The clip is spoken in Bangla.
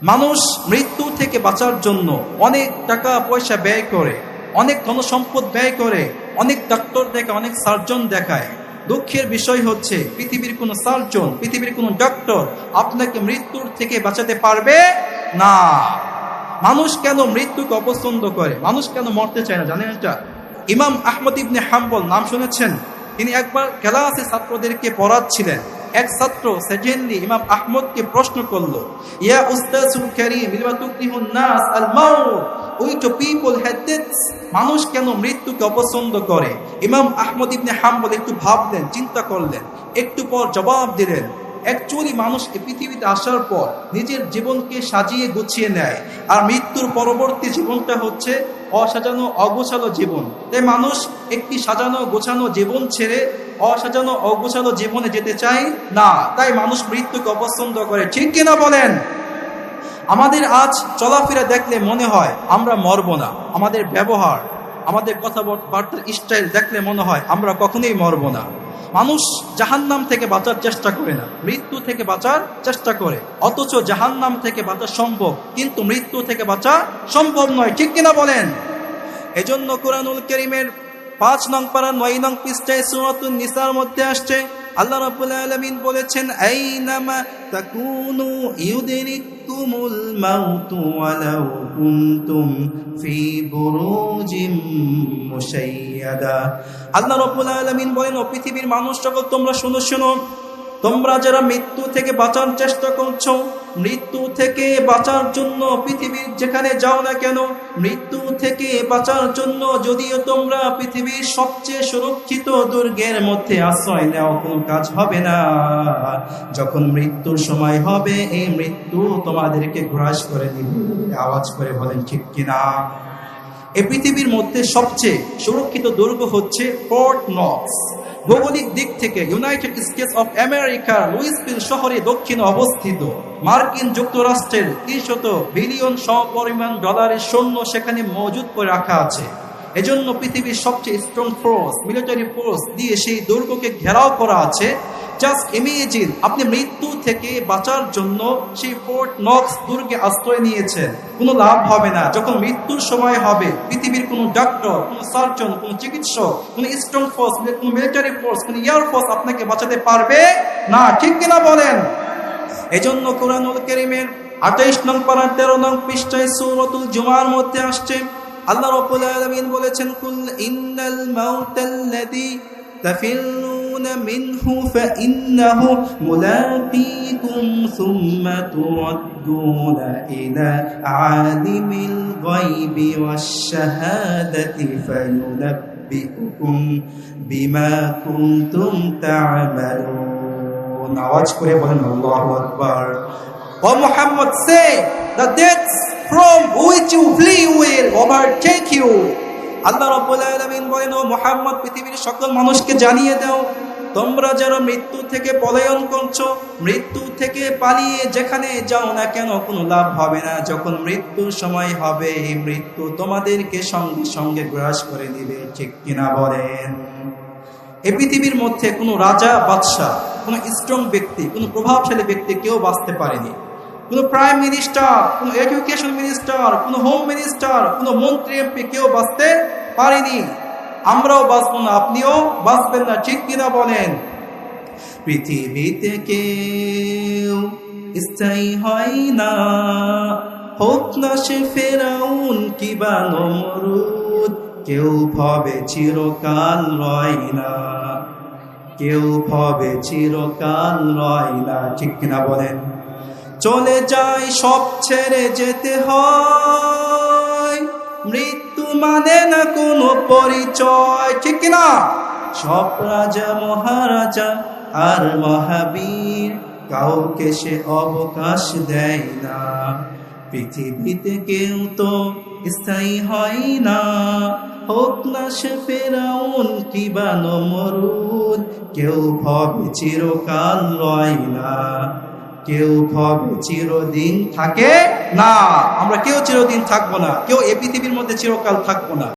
মানুষ মৃত্যু থেকে বাঁচার জন্য অনেক টাকা পয়সা ব্যয় করে, অনেক ধনসম্পদ ব্যয় করে, অনেক ডাক্তার দেখায়, অনেক সার্জন দেখায়। দুঃখের বিষয় হচ্ছে পৃথিবীর কোনো সার্জন, পৃথিবীর কোনো ডক্টর আপনাকে মৃত্যুর থেকে বাঁচাতে পারবে না। মানুষ কেন মৃত্যুকে অপছন্দ করে, মানুষ কেন মরতে চায় না জানেন এটা? ইমাম আহমদ ইবনে হাম্বল নাম শুনেছেন? তিনি একবার ক্লাসে ছাত্রদেরকে পড়াচ্ছিলেন। এক ছাত্র সেজেনলি ইমাম আহমদকে প্রশ্ন করলো, ইয়া উস্তাজুল কারীম লিমা তুকরিহুন নাস আল মাউত, উই টু পিপল হ্যাডেটস, মানুষ কেন মৃত্যুকে অপছন্দ করে? ইমাম আহমদ ইবনে হাম্বল একটু ভাবলেন, চিন্তা করলেন, একটু পর জবাব দিলেন, অ্যাকচুয়ালি মানুষ এই পৃথিবীতে আসার পর নিজের জীবনকে সাজিয়ে গুছিয়ে নেয়, আর মৃত্যুর পরবর্তী জীবনটা হচ্ছে অসাজানো অগোছালো জীবন। তাই মানুষ একটি সাজানো গোছানো জীবন ছেড়ে অসাজানো অগোছালো জীবনে যেতে চায় না, তাই মানুষ মৃত্যুকে অপছন্দ করে। ঠিক কিনা বলেন? আমাদের আজ চলাফেরা দেখলে মনে হয় আমরা মরব না। আমাদের ব্যবহার, আমাদের কথাবার্তার স্টাইল দেখলে মনে হয় আমরা কখনোই মরব না। মানুষ জাহান্নাম থেকে বাঁচার চেষ্টা করে না, মৃত্যু থেকে বাঁচার চেষ্টা করে। অথচ জাহান্নাম থেকে বাঁচা সম্ভব, কিন্তু মৃত্যু থেকে বাঁচা সম্ভব নয়। ঠিক কিনা বলেন? এজন্য কুরআনুল কারীমের ৫ নং পারা ৯ নং পৃষ্ঠায় সূরাতুন নিসার মধ্যে আসছে, আল্লাহ রাব্বুল আলামিন বলেছেন, আইনামা তাকুনু ইউদরিকুমুল মাউতু ওয়ালাউ কুনতুম ফি বুরুজিম মুশাইয়াদা। আল্লাহ রাব্বুল আলামিন বলেন, ও পৃথিবীর মানুষ সকল তোমরা শুনো, তোমরা যারা মৃত্যু থেকে বাঁচার চেষ্টা করছো, মৃত্যু থেকে বাঁচার জন্য পৃথিবীর যেখানে যাও না কেন, মৃত্যু থেকে বাঁচার জন্য যদিও তোমরা পৃথিবীর সবচেয়ে সুরক্ষিত দুর্গের মধ্যে আশ্রয় নেও, কোনো কাজ হবে না। যখন মৃত্যুর সময় হবে, এই মৃত্যু তোমাদেরকে গ্রাস করে দিবে। আওয়াজ করে বলেন ঠিক কিনা? এই পৃথিবীর মধ্যে সবচেয়ে সুরক্ষিত দুর্গ হচ্ছে ফোর্ট নক্স। ভৌগোলিক দিক থেকে ইউনাইটেড স্টেটস অফ আমেরিকার লুইসভিল শহরে দক্ষিণে অবস্থিত। মার্কিন যুক্তরাষ্ট্রের ৩০০ বিলিয়ন সমপরিমাণ ডলারের সৈন্য সেখানে মজুদ করে রাখা আছে। এজন্য পৃথিবীর সবচেয়ে স্ট্রং ফোর্স, মিলিটারি ফোর্স দিয়ে সেই দুর্গকে ঘেরাও করা আছে। জাস্ট ইমেজিন, আপনি মৃত্যু থেকে বাঁচার জন্য সেই ফোর্ট নক্স দুর্গে আশ্রয় নিয়েছেন, কোনো লাভ হবে না। যখন মৃত্যুর সময় হবে, পৃথিবীর কোনো ডক্টর, কোনো সার্জন, কোনো চিকিৎসক, কোনো স্ট্রং ফোর্স, কোনো মিলিটারি ফোর্স, কোনো এয়ার ফোর্স আপনাকে বাঁচাতে পারবে না। ঠিক কিনা বলেন? এজন্য কুরআনুল কারীমের ২৮ নং পারা ১৩ নং পৃষ্ঠায় সূরাতুল জুমার মধ্যে আসছে, আল্লাহ রাব্বুল আলামিন বলেছেন, কুল ইন্নাল মাউতাল্লাযী তাফিরুনা মিনহু ফাইন্নাহু মুলাকীকুম সুম্মা তুরাদ্দুনা ইলা আলিমিল গায়বি ওয়াশ শাহাদাতি ফায়ুনাব্বিউকুম বিমা কুনতুম তা'মালুন। আওয়াজ করে বলেন আল্লাহু আকবার। ও মুহাম্মদ, সে the deaths from which you flee will overtake you. আল্লাহ রাব্বুল আলামিন বলেন, ও মুহাম্মদ, পৃথিবীর সকল মানুষকে জানিয়ে দাও, তোমরা যারা মৃত্যু থেকে পলায়ন করছো, মৃত্যু থেকে পালিয়ে যেখানে যাও না কেন, কোনো লাভ হবে না। যখন মৃত্যুর সময় হবে, এই মৃত্যু তোমাদেরকে সঙ্গে সঙ্গে গ্রাস করে দিবে। ঠিক কিনা বলেন? এই পৃথিবীর মধ্যে কোনো রাজা বাদশাহ, কোনো স্ট্রং ব্যক্তি, কোনো প্রভাবশালী ব্যক্তি কেউ বাঁচতে পারেনি। কোনো প্রাইম মিনিস্টার, কোনো এডুকেশন মিনিস্টার, কোনো হোম মিনিস্টার, কোনো মন্ত্রী, এমপি কেউ বাঁচতে পারেনি। আমরাও বাঁচবো না, আপনিও বাঁচবেন না। ঠিক কিনা বলেন? পৃথিবীতে কেউ স্থায়ী হয় না, হোক না সে ফেরাউন কিবা নমরুদ, কেউ ভবে চিরকাল রয় না, কেউ ভবে চিরকাল রয় না। ঠিক কিনা বলেন? চলে যায়, সব ছেড়ে যেতে হয়, মৃত্যু মানে না কোনো পরিচয়। ঠিক কিনা? সব রাজা মহারাজা আর মহাবীর, কাউকে সে অবকাশ দেয় না। পৃথিবীতে কেউ তো স্থায়ী হয় না, হোক না সে ফেরাউন কিবা নমরুদ, কেউ ভবে চিরকাল রয় না, কেউ ভবে চিরদিন থাকে না। আমরা কেউ চিরদিন থাকবো না, কেউ এই পৃথিবীর মধ্যে চিরকাল থাকবো না।